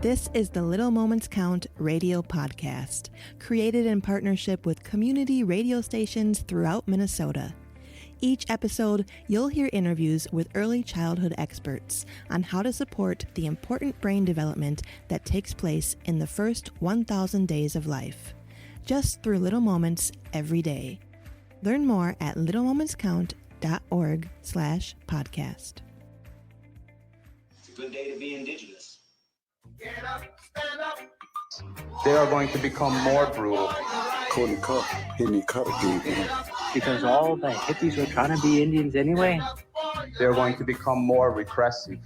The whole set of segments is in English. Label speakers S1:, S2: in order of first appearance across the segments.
S1: This is the Little Moments Count radio podcast, created in partnership with community radio stations throughout Minnesota. Each episode, you'll hear interviews with early childhood experts on how to support the important brain development that takes place in the first 1,000 days of life, just through little moments every day. Learn more at littlemomentscount.org/podcast.
S2: It's a good day to be Indigenous.
S3: Get up, stand up.
S4: They are going to become more brutal.
S5: Couldn't cut, hitting cut again.
S6: Because all the hippies were trying to be Indians anyway.
S4: They're going to become more repressive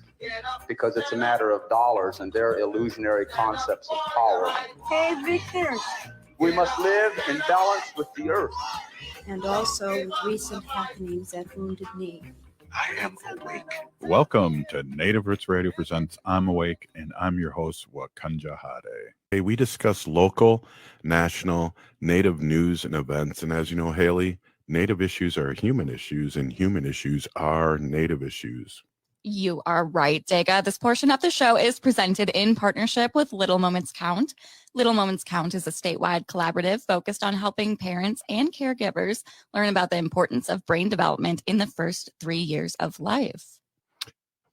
S4: because it's a matter of dollars and their illusionary concepts of power.
S7: Hey, Victor.
S4: We must live in balance with the earth.
S7: And also with recent happenings at Wounded Knee.
S5: I am awake.
S8: Welcome to Native Roots Radio presents I'm Awake, and I'm your host, Wakanja Hade. Hey, we discuss local, national, Native news and events, and as you know, Haley, Native issues are human issues, and human issues are Native issues.
S9: You are right, Dega. This portion of the show is presented in partnership with Little Moments Count. Little Moments Count is a statewide collaborative focused on helping parents and caregivers learn about the importance of brain development in the first 3 years of life.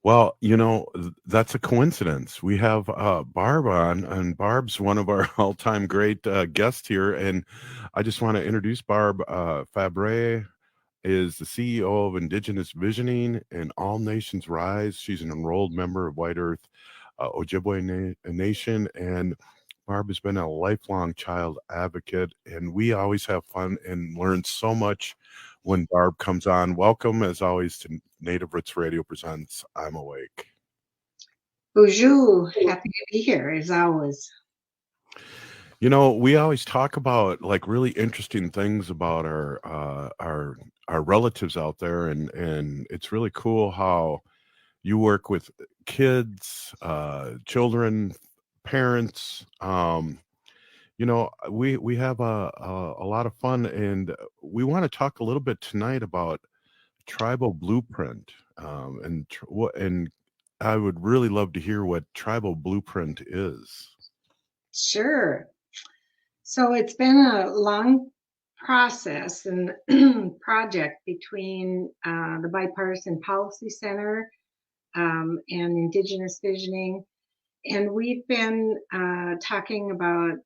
S8: Well, you know, that's a coincidence. We have Barb on, and Barb's one of our all-time great guests here, and I just want to introduce Barb Fabre. Is the CEO of Indigenous Visioning and All Nations Rise. She's an enrolled member of White Earth Ojibwe Nation, and Barb has been a lifelong child advocate, and we always have fun and learn so much when Barb comes on. Welcome, as always, to Native Roots Radio presents I'm Awake.
S10: Bonjour. Happy to be here, as always.
S8: You know, we always talk about like really interesting things about our relatives out there, and it's really cool how you work with kids, children, parents. You know, we have a lot of fun, and we want to talk a little bit tonight about tribal blueprint, and I would really love to hear what tribal blueprint is.
S10: Sure. So it's been a long process and project between the Bipartisan Policy Center and Indigenous Visioning. And we've been talking about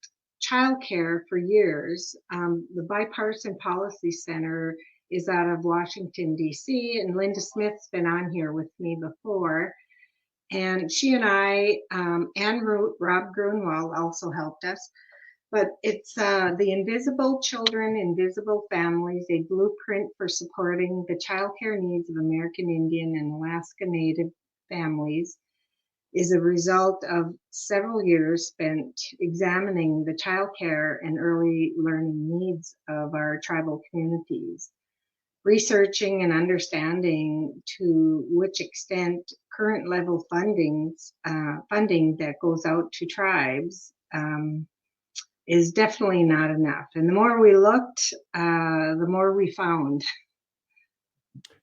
S10: childcare for years. The Bipartisan Policy Center is out of Washington, D.C., and Linda Smith's been on here with me before. And she and I, and Rob Grunwald also helped us. But it's the Invisible Children, Invisible Families, a blueprint for supporting the childcare needs of American Indian and Alaska Native families, is a result of several years spent examining the childcare and early learning needs of our tribal communities, researching and understanding to which extent current level funding that goes out to tribes is definitely not enough. And the more we looked, the more we found.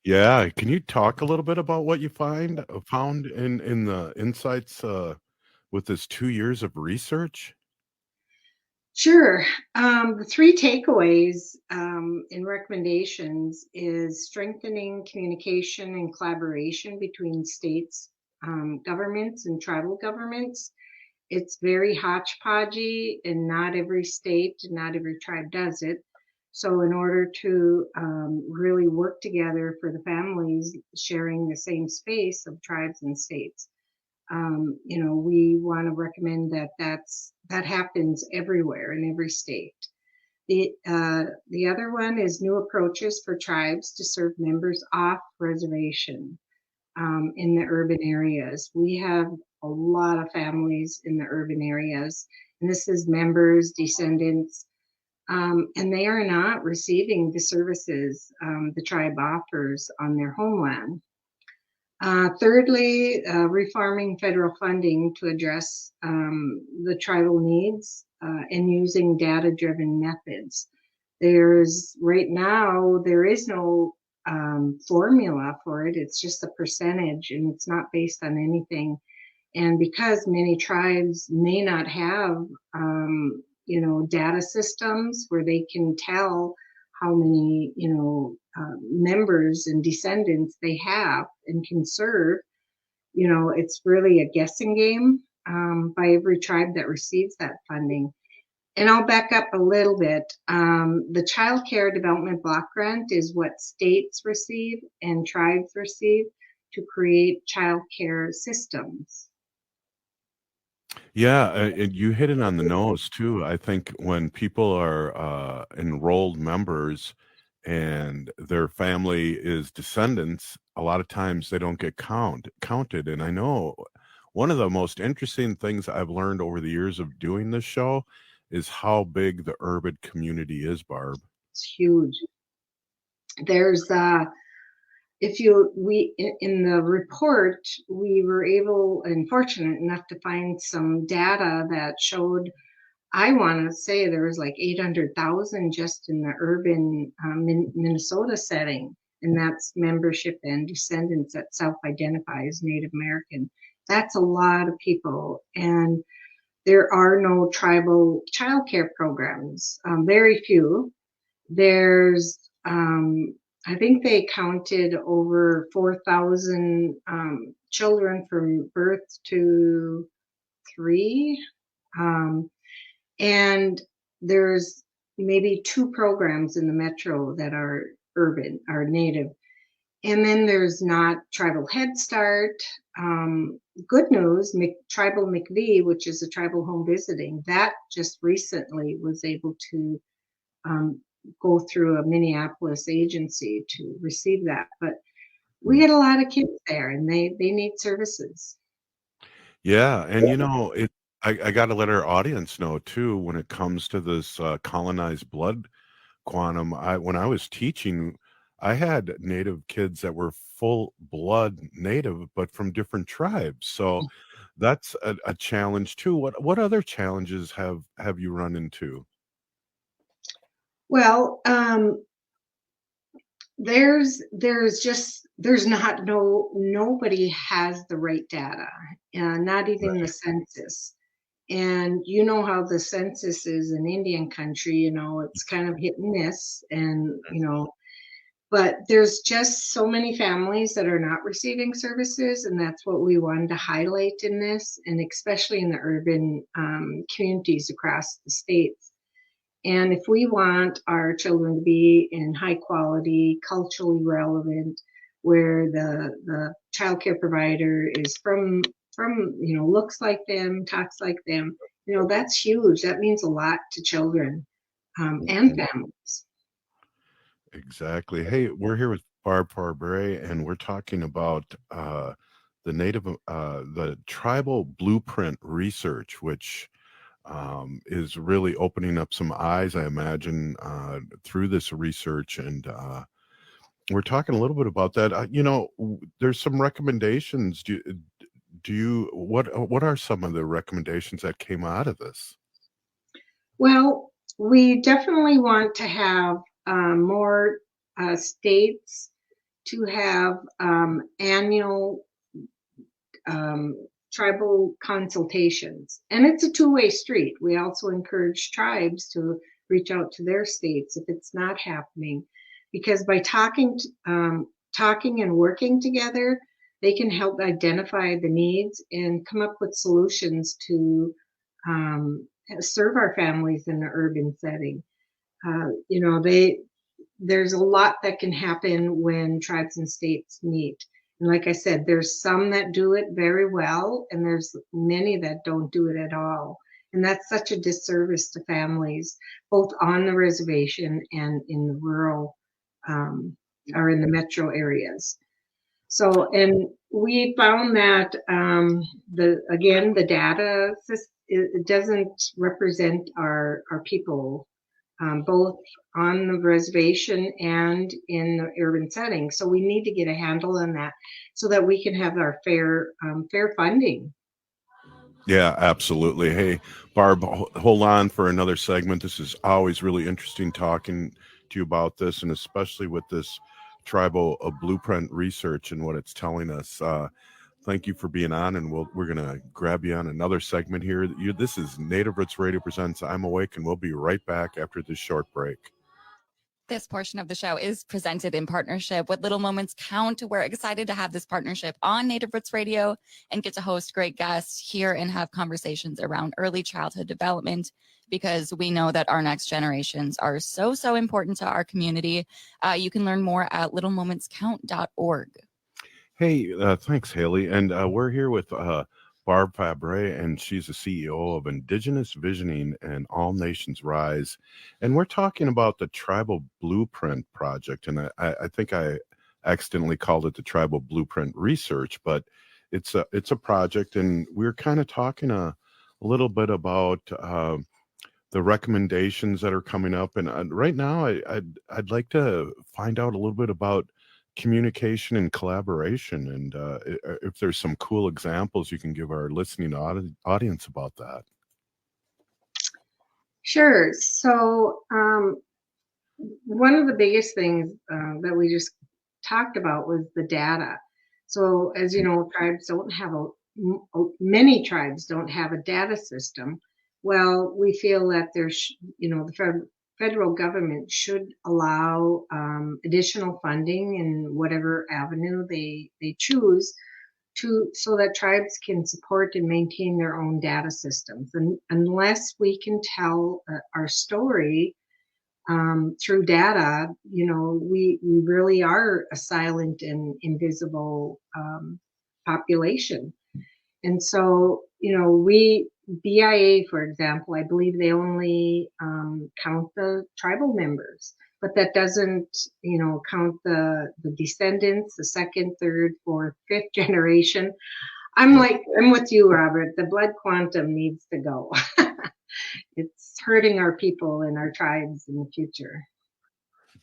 S8: Yeah, can you talk a little bit about what you found in the insights with this 2 years of research?
S10: Sure. The three takeaways and recommendations is strengthening communication and collaboration between states, governments, and tribal governments. It's very hodgepodgey, and not every state, not every tribe does it. So in order to really work together for the families sharing the same space of tribes and states, you know, we want to recommend that happens everywhere in every state. The other one is new approaches for tribes to serve members off reservation in the urban areas. We have a lot of families in the urban areas, and this is members, descendants, and they are not receiving the services the tribe offers on their homeland. Thirdly, reforming federal funding to address the tribal needs and using data-driven methods. There is no formula for it. It's just a percentage, and it's not based on anything And because many tribes may not have, data systems where they can tell how many, members and descendants they have and can serve, it's really a guessing game by every tribe that receives that funding. And I'll back up a little bit. The Child Care Development Block Grant is what states receive and tribes receive to create child care systems.
S8: Yeah, and you hit it on the nose too. I think when people are enrolled members and their family is descendants, a lot of times they don't get counted. And I know one of the most interesting things I've learned over the years of doing this show is how big the urban community is, Barb.
S10: It's huge. There's in the report, we were able and fortunate enough to find some data that showed, I want to say there was like 800,000 just in the urban Minnesota setting, and that's membership and descendants that self-identify as Native American. That's a lot of people, and there are no tribal childcare programs, very few. There's I think they counted over 4,000 children from birth to 3. And there's maybe 2 programs in the metro that are urban, are Native. And then there's not Tribal Head Start. Good news, Tribal McVie, which is a tribal home visiting, that just recently was able to go through a Minneapolis agency to receive that. But we get a lot of kids there, and they need services.
S8: Yeah, and I got to let our audience know too when it comes to this colonized blood quantum. When I was teaching, I had Native kids that were full blood Native, but from different tribes. So that's a challenge too. What other challenges have you run into?
S10: Well, nobody has the right data, not even the census. And you know how the census is in Indian country, it's kind of hit and miss, and but there's just so many families that are not receiving services, and that's what we wanted to highlight in this, and especially in the urban communities across the states. And if we want our children to be in high quality, culturally relevant, where the childcare provider is from looks like them, talks like them, that's huge. That means a lot to children and families.
S8: Exactly. Hey, we're here with Barb Fabre, and we're talking about the tribal blueprint research, which is really opening up some eyes, I imagine, through this research. And we're talking a little bit about that. There's some recommendations. What are some of the recommendations that came out of this?
S10: Well, we definitely want to have more states to have annual tribal consultations, and it's a two-way street. We also encourage tribes to reach out to their states if it's not happening, because by talking and working together, they can help identify the needs and come up with solutions to serve our families in the urban setting. There's a lot that can happen when tribes and states meet. And like I said, there's some that do it very well, and there's many that don't do it at all. And that's such a disservice to families, both on the reservation and in the rural or in the metro areas. So, and we found that the data, it doesn't represent our people, both on the reservation and in the urban setting. So we need to get a handle on that so that we can have our fair funding.
S8: Yeah, absolutely. Hey, Barb, hold on for another segment. This is always really interesting talking to you about this, and especially with this tribal blueprint research and what it's telling us. thank you for being on, and we're going to grab you on another segment here. This is Native Roots Radio Presents I'm Awake, and we'll be right back after this short break.
S9: This portion of the show is presented in partnership with Little Moments Count. We're excited to have this partnership on Native Roots Radio and get to host great guests here and have conversations around early childhood development, because we know that our next generations are so important to our community. You can learn more at littlemomentscount.org.
S8: Hey, thanks, Haley. And we're here with Barb Fabre, and she's the CEO of Indigenous Visioning and All Nations Rise. And we're talking about the Tribal Blueprint Project. And I think I accidentally called it the Tribal Blueprint Research, but it's a project. And we're kind of talking a little bit about the recommendations that are coming up. And right now, I'd like to find out a little bit about communication and collaboration, and if there's some cool examples you can give our listening audience about that.
S10: Sure. So one of the biggest things that we just talked about was the data. So as you know, many tribes don't have a data system. Well, we feel that there's, the federal government should allow additional funding in whatever avenue they choose so that tribes can support and maintain their own data systems. And unless we can tell our story through data, we really are a silent and invisible population. And so, BIA, for example, I believe they only count the tribal members, but that doesn't, count the descendants, the second, third, fourth, fifth generation. I'm with you, Robert. The blood quantum needs to go. It's hurting our people and our tribes in the future.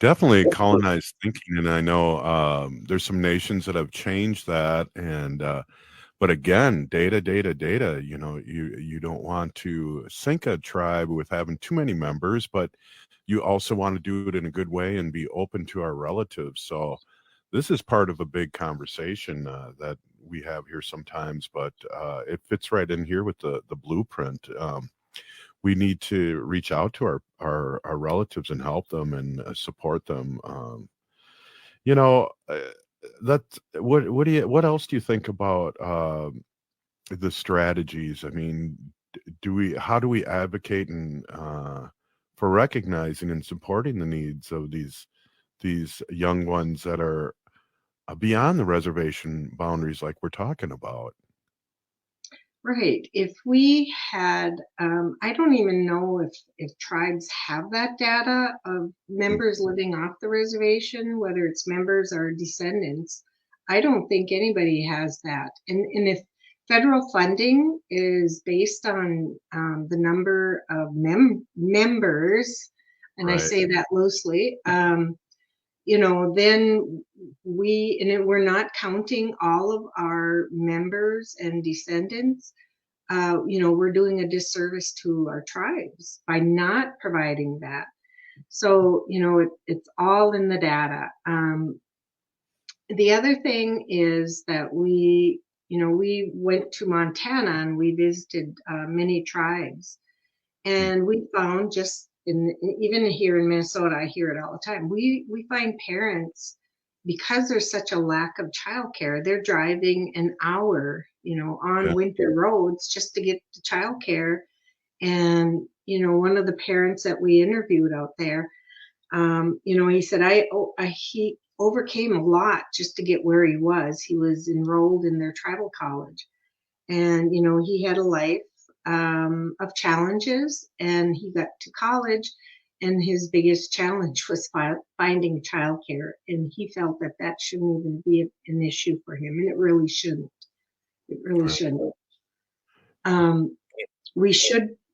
S8: Definitely colonized thinking, and I know there's some nations that have changed that, and but again, data. You don't want to sink a tribe with having too many members, but you also want to do it in a good way and be open to our relatives. So this is part of a big conversation that we have here sometimes, but it fits right in here with the blueprint. We need to reach out to our relatives and help them and support them. What else do you think about the strategies? I mean, how do we advocate and for recognizing and supporting the needs of these young ones that are beyond the reservation boundaries, like we're talking about?
S10: Right. If we had, I don't even know if tribes have that data of members living off the reservation, whether it's members or descendants. I don't think anybody has that. And if federal funding is based on the number of members, and I say that loosely, then we're not counting all of our members and descendants. We're doing a disservice to our tribes by not providing that. So, it's all in the data. The other thing is that we went to Montana and we visited many tribes, and we found even here in Minnesota, I hear it all the time. We find parents, because there's such a lack of childcare, they're driving an hour, on winter roads just to get to childcare. And, one of the parents that we interviewed out there, he said, he overcame a lot just to get where he was. He was enrolled in their tribal college, and, he had a life of challenges, and he got to college, and his biggest challenge was finding childcare, and he felt that shouldn't even be an issue for him, and it really shouldn't. It really shouldn't.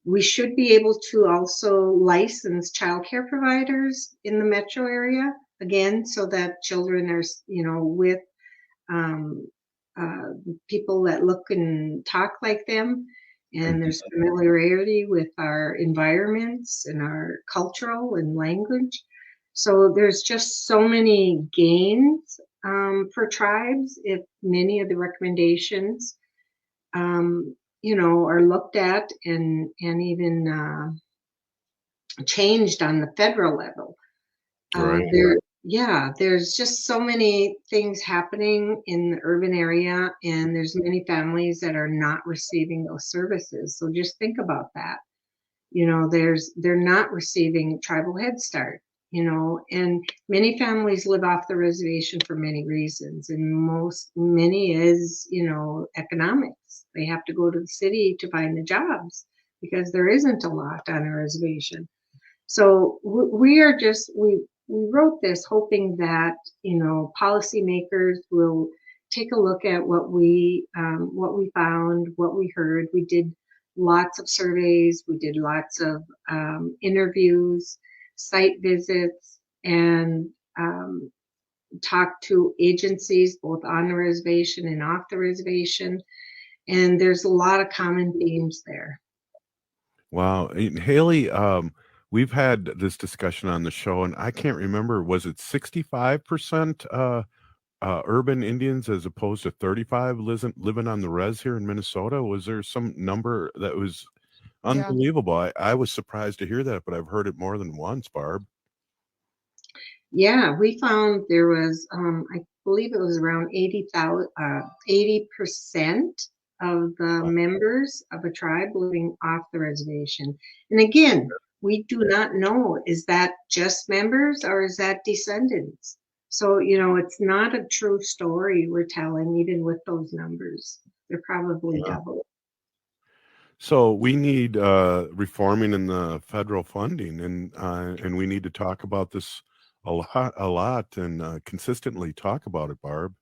S10: We should be able to also license childcare providers in the metro area, again, so that children are, with people that look and talk like them, and there's familiarity with our environments and our cultural and language. So there's just so many gains for tribes if many of the recommendations, are looked at and even changed on the federal level.
S8: Right.
S10: There's just so many things happening in the urban area, and there's many families that are not receiving those services. So just think about that. They're not receiving tribal Head Start, and many families live off the reservation for many reasons, and many is, economics. They have to go to the city to find the jobs because there isn't a lot on a reservation. So we wrote this hoping that, policymakers will take a look at what we found, what we heard. We did lots of surveys, we did lots of interviews, site visits, and talked to agencies both on the reservation and off the reservation. And there's a lot of common themes there.
S8: Wow. And Haley, we've had this discussion on the show, and I can't remember, was it 65% urban Indians as opposed to 35 living on the res here in Minnesota? Was there some number that was unbelievable? I was surprised to hear that, but I've heard it more than once, Barb.
S10: Yeah, we found there was, I believe it was around 80% of the members of a tribe living off the reservation. And again, we do not know, is that just members or is that descendants? So, it's not a true story we're telling, even with those numbers. They're probably double.
S8: So we need reforming in the federal funding, and we need to talk about this a lot, and consistently talk about it, Barb.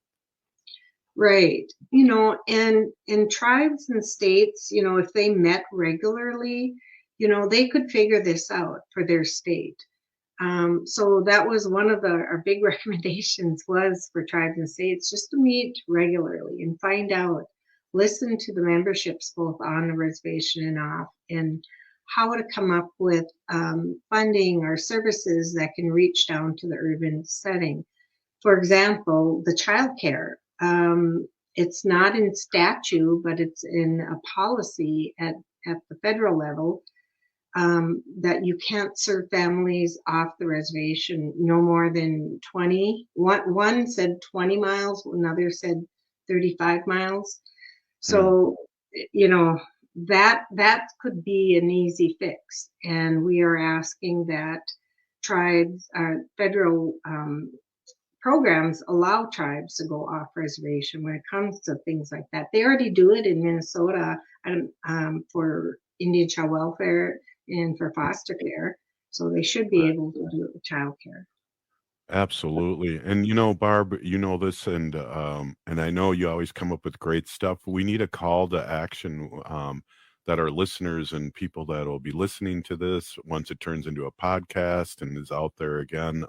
S10: Right. And tribes and states, if they met regularly, they could figure this out for their state. So that was one of our big recommendations was for tribes and states just to meet regularly and find out, listen to the memberships both on the reservation and off, and how to come up with funding or services that can reach down to the urban setting. For example, the childcare. It's not in statute, but it's in a policy at the federal level, that you can't serve families off the reservation no more than 20. One said 20 miles, another said 35 miles. So, that could be an easy fix. And we are asking that tribes, federal programs allow tribes to go off reservation when it comes to things like that. They already do it in Minnesota for Indian child welfare and for foster care. So they should be able to do it with child care.
S8: Absolutely. And Barb, this, and I know you always come up with great stuff. We need a call to action that our listeners and people that will be listening to this once it turns into a podcast and is out there again.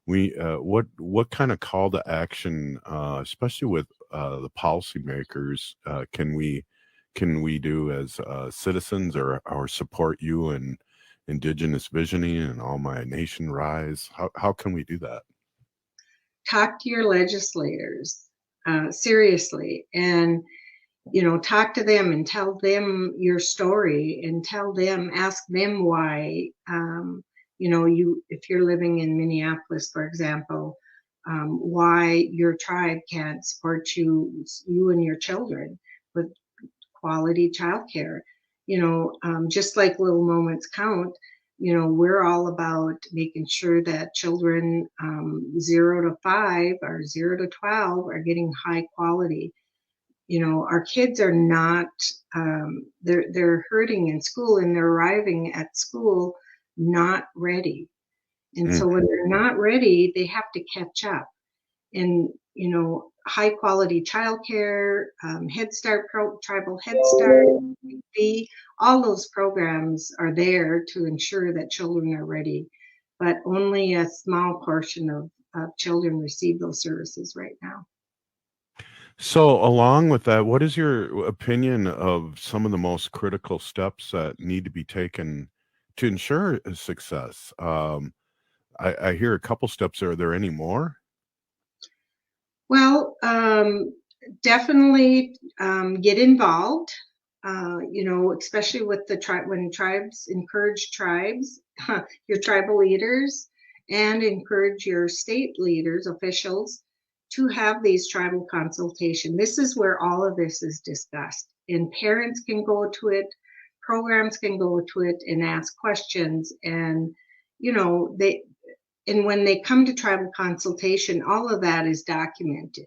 S8: What kind of call to action, especially with the policymakers, can we do as citizens, or support you and Indigenous visioning and All My Nation Rise? How can we do that?
S10: Talk to your legislators seriously, and talk to them and tell them your story, and ask them why. If you're living in Minneapolis, for example, why your tribe can't support you and your children with quality childcare. Just like Little Moments Count, we're all about making sure that children 0 to 5 or 0 to 12 are getting high quality. Our kids are not, they're hurting in school, and they're arriving at school not ready. And so when they're not ready, they have to catch up. And, high quality childcare, Head Start, Tribal Head Start, all those programs are there to ensure that children are ready, but only a small portion of children receive those services right now.
S8: So along with that, what is your opinion of some of the most critical steps that need to be taken to ensure success? I hear a couple steps. Are there any more?
S10: Well, definitely get involved. Especially with the tribe, when tribes encourage tribes, your tribal leaders, and encourage your state leaders, officials, to have these tribal consultation. This is where all of this is discussed, and parents can go to it, programs can go to it and ask questions, and when they come to tribal consultation, all of that is documented.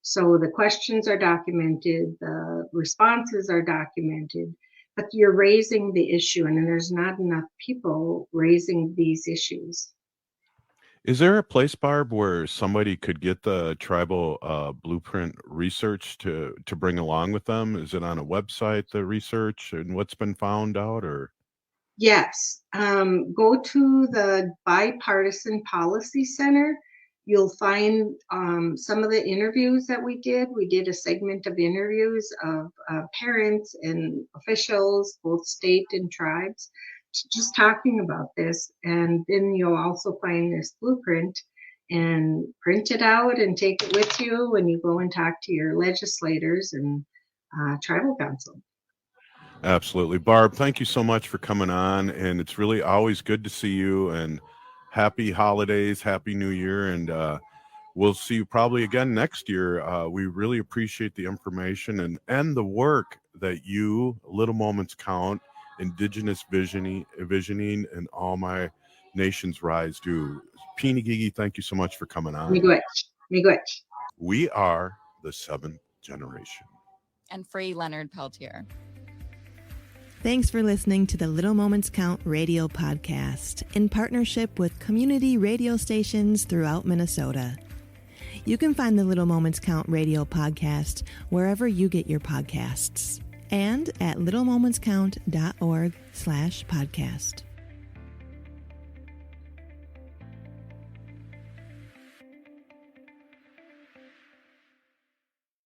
S10: So the questions are documented, the responses are documented, but you're raising the issue, and there's not enough people raising these issues.
S8: Is there a place, Barb, where somebody could get the tribal blueprint research to bring along with them? Is it on a website, the research and what's been found out, or?
S10: Yes, go to the Bipartisan Policy Center. You'll find some of the interviews that we did. We did a segment of interviews of parents and officials, both state and tribes, just talking about this. And then you'll also find this blueprint and print it out and take it with you when you go and talk to your legislators and tribal council.
S8: Absolutely. Barb, thank you so much for coming on. And it's really always good to see you, and happy holidays, happy new year. And we'll see you probably again next year. We really appreciate the information and the work that you, Little Moments Count, Indigenous visioning, and All My Nations Rise do. Pinigigi, thank you so much for coming on.
S10: Miigwech.
S8: We are the 7th generation.
S9: And free Leonard Peltier.
S1: Thanks for listening to the Little Moments Count radio podcast in partnership with community radio stations throughout Minnesota. You can find the Little Moments Count radio podcast wherever you get your podcasts and at littlemomentscount.org/podcast.